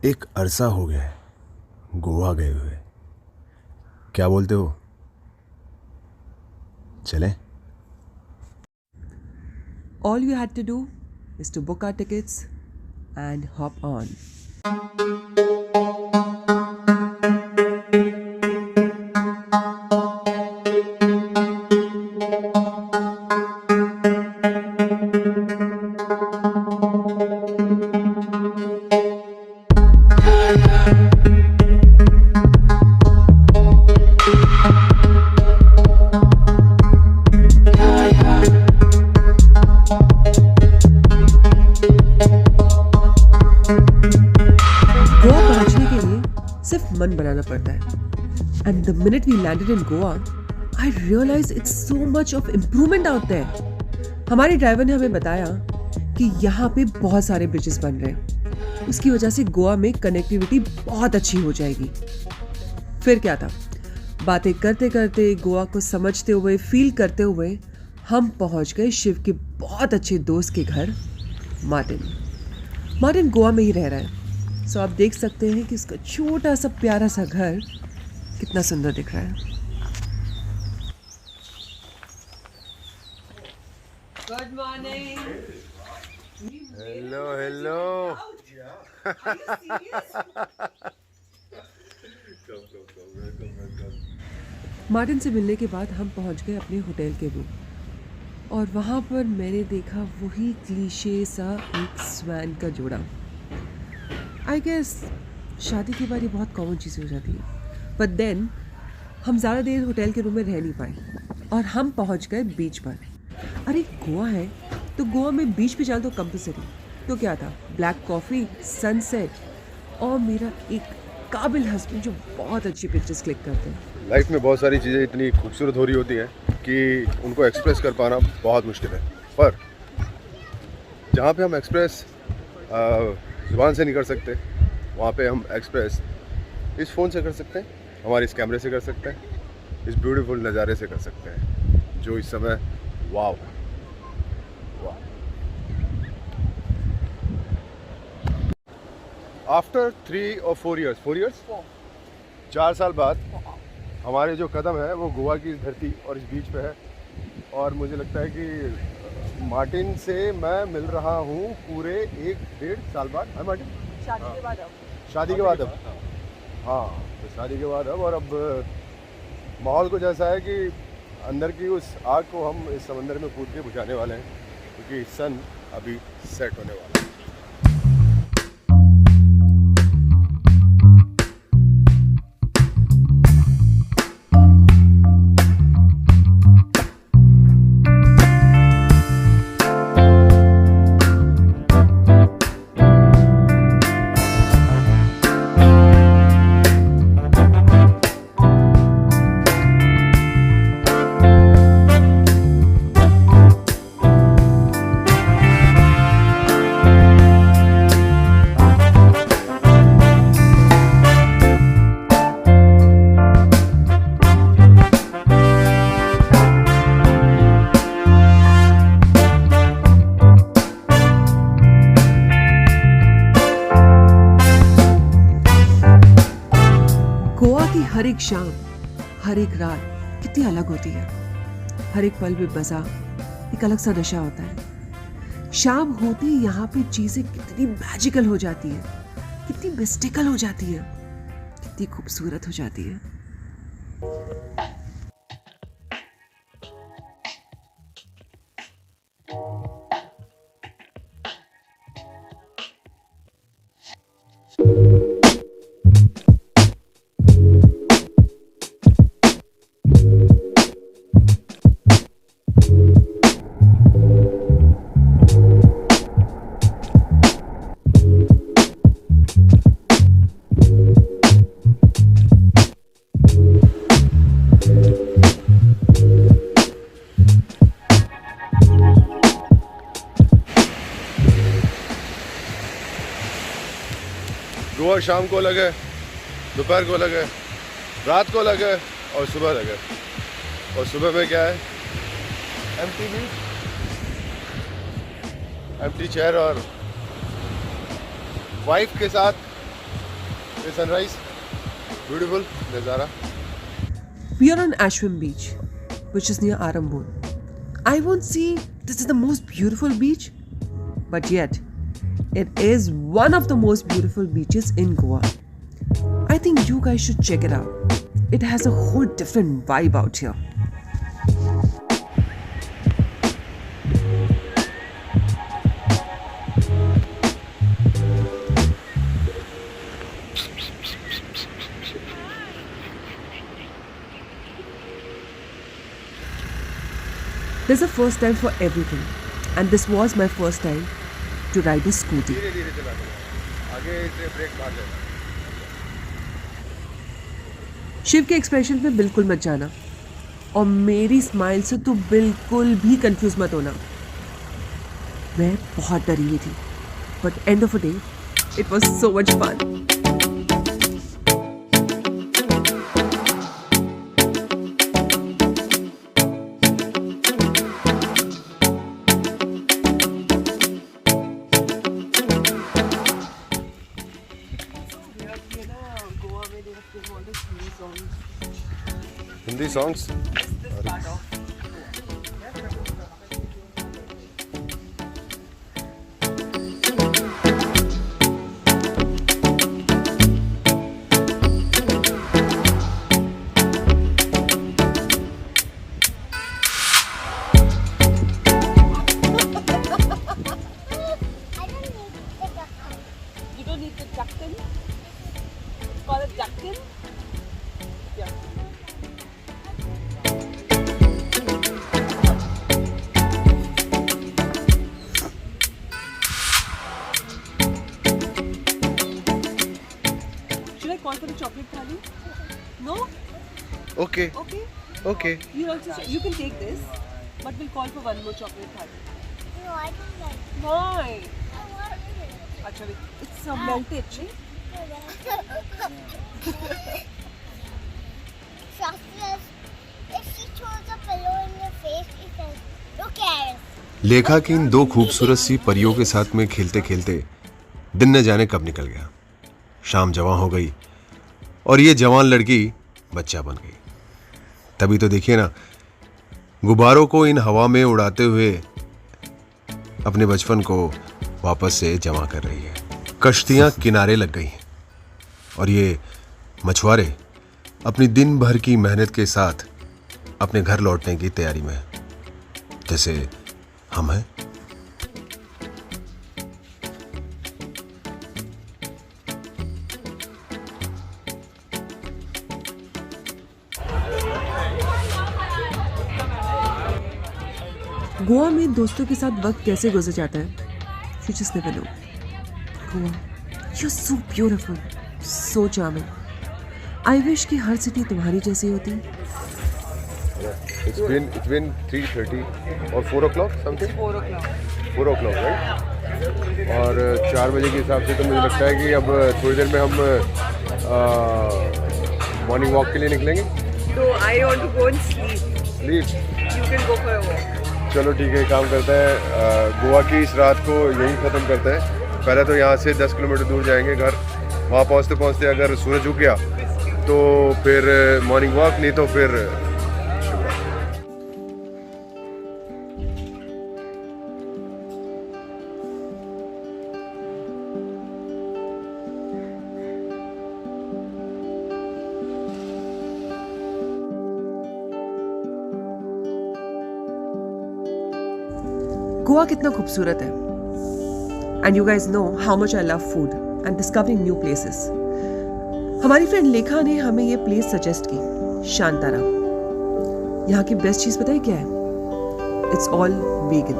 एक अरसा हो गया है गोवा गए हुए। क्या बोलते हो, चलें? All you had to do is to book our tickets and hop on. Goa पहुंचने के लिए सिर्फ मन बनाना पड़ता है। And the minute we landed in Goa, I realise it's so much of improvement out there. हमारे ड्राइवर ने हमें बताया कि यहाँ पे बहुत सारे ब्रिजेस बन रहे हैं, उसकी वजह से गोवा में कनेक्टिविटी बहुत अच्छी हो जाएगी। फिर क्या था, बातें करते करते, गोवा को समझते हुए, फील करते हुए हम पहुंच गए शिव के बहुत अच्छे दोस्त के घर, मार्टिन गोवा में ही रह रहा है। सो आप देख सकते हैं कि उसका छोटा सा प्यारा सा घर कितना सुंदर दिख रहा है। Good morning. Hello hello. Martin से मिलने के बाद हम पहुंच गए अपने होटल के रूम, और वहाँ पर मैंने देखा वही क्लीशे सा एक स्वैन का जोड़ा। आई गेस शादी के बाद ये बहुत कॉमन चीज़ हो जाती है। बट देन हम ज़्यादा देर होटल के रूम में रह नहीं पाए और हम पहुंच गए बीच पर। अरे गोवा है तो गोवा में बीच पे जाना तो कंपलसरी। तो क्या था, ब्लैक कॉफ़ी, सनसेट और मेरा एक काबिल हस्बैंड जो बहुत अच्छी पिक्चर्स क्लिक करते हैं। लाइफ में बहुत सारी चीज़ें इतनी खूबसूरत हो रही होती हैं कि उनको एक्सप्रेस कर पाना बहुत मुश्किल है, पर जहाँ पे हम एक्सप्रेस ज़ुबान से नहीं कर सकते, वहाँ पे हम एक्सप्रेस इस फ़ोन से कर सकते हैं, हमारे इस कैमरे से कर सकते हैं, इस ब्यूटीफुल नज़ारे से कर सकते हैं जो इस समय वाव है। आफ्टर 3 और 4 ईयर्स 4 साल बाद हमारे जो कदम है वो गोवा की धरती और इस बीच पे है। और मुझे लगता है कि मार्टिन से मैं मिल रहा हूँ पूरे 1-1.5 साल बाद। हाँ मार्टिन, शादी के बाद शादी के बाद अब, हाँ तो शादी के बाद अब माहौल कुछ ऐसा है कि अंदर की उस आग को हम इस समंदर में कूद के बुझाने वाले हैं, क्योंकि सन अभी सेट होने वाला है। हर एक शाम, हर एक रात कितनी अलग होती है। हर एक पल में मज़ा, एक अलग सा नशा होता है। शाम होते ही यहाँ पे चीज़ें कितनी मैजिकल हो जाती है, कितनी मिस्टिकल हो जाती है, कितनी खूबसूरत हो जाती है। गोवा शाम को लगे, दोपहर को लगे, रात को लगे और सुबह लगे। और सुबह में क्या है, एम्प्टी बीच, एम्प्टी चेयर और वाइफ के साथ ये सनराइज, ब्यूटीफुल नज़ारा। We are on Ashwin Beach, which is near Arambol. I won't say this is the most beautiful beach, but yet it is one of the most beautiful beaches in Goa. I think you guys should check it out. It has a whole different vibe out here. There's a first time for everything, and this was my first time to ride a scooty. धीरे-धीरे चला करो, आगे से break मार लेना। शिव के expression पे बिल्कुल मत जाना, और मेरी स्माइल से तो बिल्कुल भी कंफ्यूज मत होना। मैं बहुत डरी हुई थी, but end of the day it was so much fun. Hindi songs. You don't need the duckkin. Call it duckkin. Yeah. Should I call for the chocolate thali? No? Okay, Okay. okay. You also you can take this, but we'll call for one more chocolate thali. No, I don't like it. Why? I want it. Acha, it's melted, right? Chocolate. If she throws a pillow in your face, it says, who cares? लेखा की इन दो खूबसूरत सी परियों के साथ में खेलते खेलते दिन न जाने कब निकल गया। शाम जवां हो गई और ये जवान लड़की बच्चा बन गई। तभी तो देखिए ना, गुब्बारों को इन हवा में उड़ाते हुए अपने बचपन को वापस से जमा कर रही है। कश्तियां किनारे लग गई और ये मछुआरे अपनी दिन भर की मेहनत के साथ अपने घर लौटने की तैयारी में, जैसे हम हैं। गोवा में दोस्तों के साथ वक्त कैसे गुजर जाता है, you just never know. Goa, you're so beautiful, so charming. I wish कि हर सिटी तुम्हारी जैसी होती। It's been 3:30 or 4 o'clock something? 4 o'clock. 4 o'clock, right? और 4 बजे के हिसाब से तो मुझे लगता है कि अब थोड़ी देर में हम मॉर्निंग वॉक के लिए निकलेंगे। So I want to go and sleep. Sleep? You can go for a walk. चलो ठीक है, काम करते हैं। गोवा की इस रात को यहीं ख़त्म करते हैं। पहले तो यहाँ से 10 किलोमीटर दूर जाएंगे घर। वहाँ पहुँचते पहुँचते अगर सूरज उग गया तो फिर मॉर्निंग वॉक, नहीं तो फिर गोवा कितना खूबसूरत है, and you guys know how much I love food and discovering new places. हमारी फ्रेंड लेखा ने हमें ये प्लेस सजेस्ट की, शांताराम। यहाँ की बेस्ट चीज़ पता है क्या है? It's all vegan.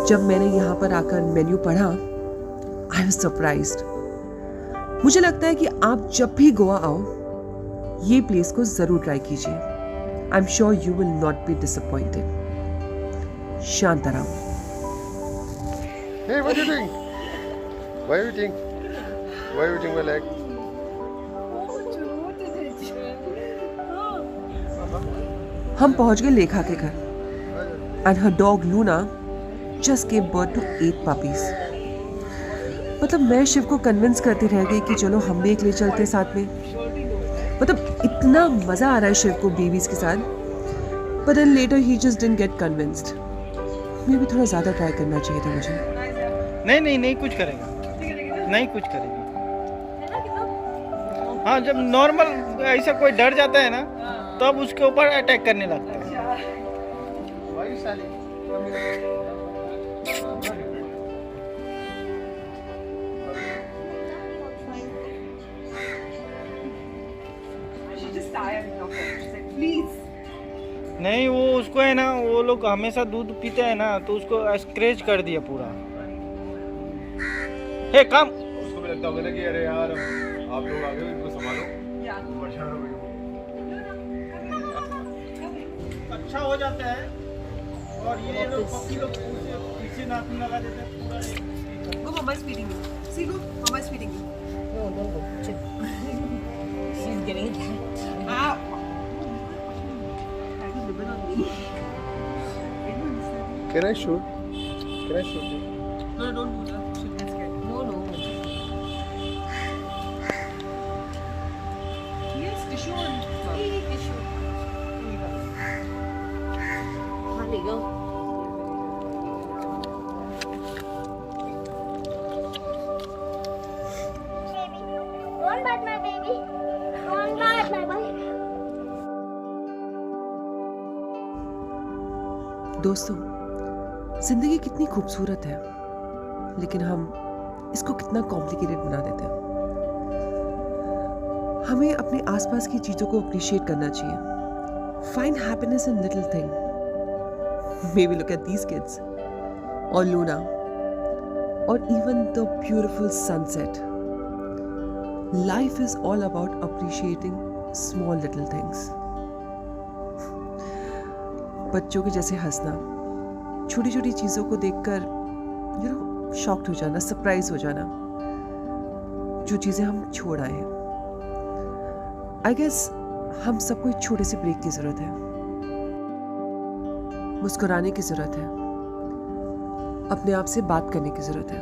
जब मैंने यहाँ पर आकर मेन्यू पढ़ा, आई वाज सरप्राइज्ड। मुझे लगता है कि आप जब भी गोवा आओ, ये प्लेस को ज़रूर ट्राई कीजिए। I am sure you will not be disappointed. Shantaram. Hey, what are you doing? Why are you eating? Why are you eating my leg? हम पहुंच गए लेखा के घर, and her dog Luna just gave birth to 8 puppies. मतलब मैं शिव को convince करती रह गई कि चलो हम भी एक ले चलते साथ में। मतलब इतना मज़ा आ रहा है शिव को बेबीज़ के साथ, बट देन लेटर ही जस्ट डिडंट गेट कन्विंस्ड। मे भी थोड़ा ज़्यादा ट्राई करना चाहिए था मुझे। नहीं कुछ करेगा, नहीं कुछ करेगी। हाँ, जब नॉर्मल ऐसा कोई डर जाता है ना, तब उसके ऊपर अटैक करने लगता है। नहीं, वो उसको है ना, वो लोग हमेशा दूध पीते हैं ना, तो उसको स्क्रैच कर दिया पूरा। हे काम, उसको भी लगता होगा ना कि अरे यार आप लोग आ गए, इनको संभालो, परेशान हो गई। अच्छा हो जाता है। और ये लोग पक्षी लोग पीछे नाखून लगा देते हैं पूरा। Go, Mama is feeding you. See, go, Mama is feeding you. No. She's getting it. Ow. That is ribbon on me. Can I shoot? Can I shoot you? No, don't do that. She'll get scared. No. Yes, tissue on. Tissue. Honey, go. Don't bite my baby. Don't bite my baby. दोस्तों, जिंदगी कितनी खूबसूरत है, लेकिन हम इसको कितना complicated बना देते हैं। हमें अपने आसपास की चीज़ों को अप्रिशिएट करना चाहिए। Find happiness in little thing. Maybe look at these kids, or Luna, or even the beautiful sunset. Life is all about appreciating small little things. बच्चों के जैसे हंसना, छोटी छोटी चीज़ों को देखकर शॉक्ड हो जाना, सरप्राइज हो जाना, जो चीज़ें हम छोड़ आए हैं। आई गेस हम सबको एक छोटे से ब्रेक की ज़रूरत है, मुस्कुराने की ज़रूरत है, अपने आप से बात करने की ज़रूरत है,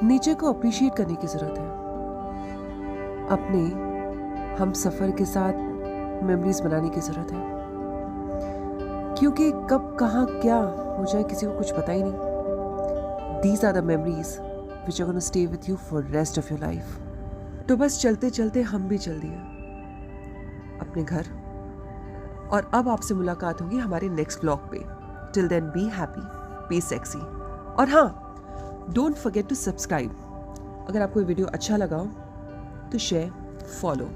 नेचर को अप्रिशिएट करने की ज़रूरत है, अपने हम सफ़र के साथ मेमोरीज बनाने की ज़रूरत है, क्योंकि कब कहाँ क्या हो जाए किसी को कुछ पता ही नहीं। These are the memories which are going to stay with you for rest of your life. तो बस चलते चलते हम भी चल दिए अपने घर, और अब आपसे मुलाकात होगी हमारे नेक्स्ट ब्लॉग पे। Till then be happy, be sexy, और हाँ, डोंट फॉरगेट टू सब्सक्राइब। अगर आपको ये वीडियो अच्छा लगा हो तो शेयर, फॉलो।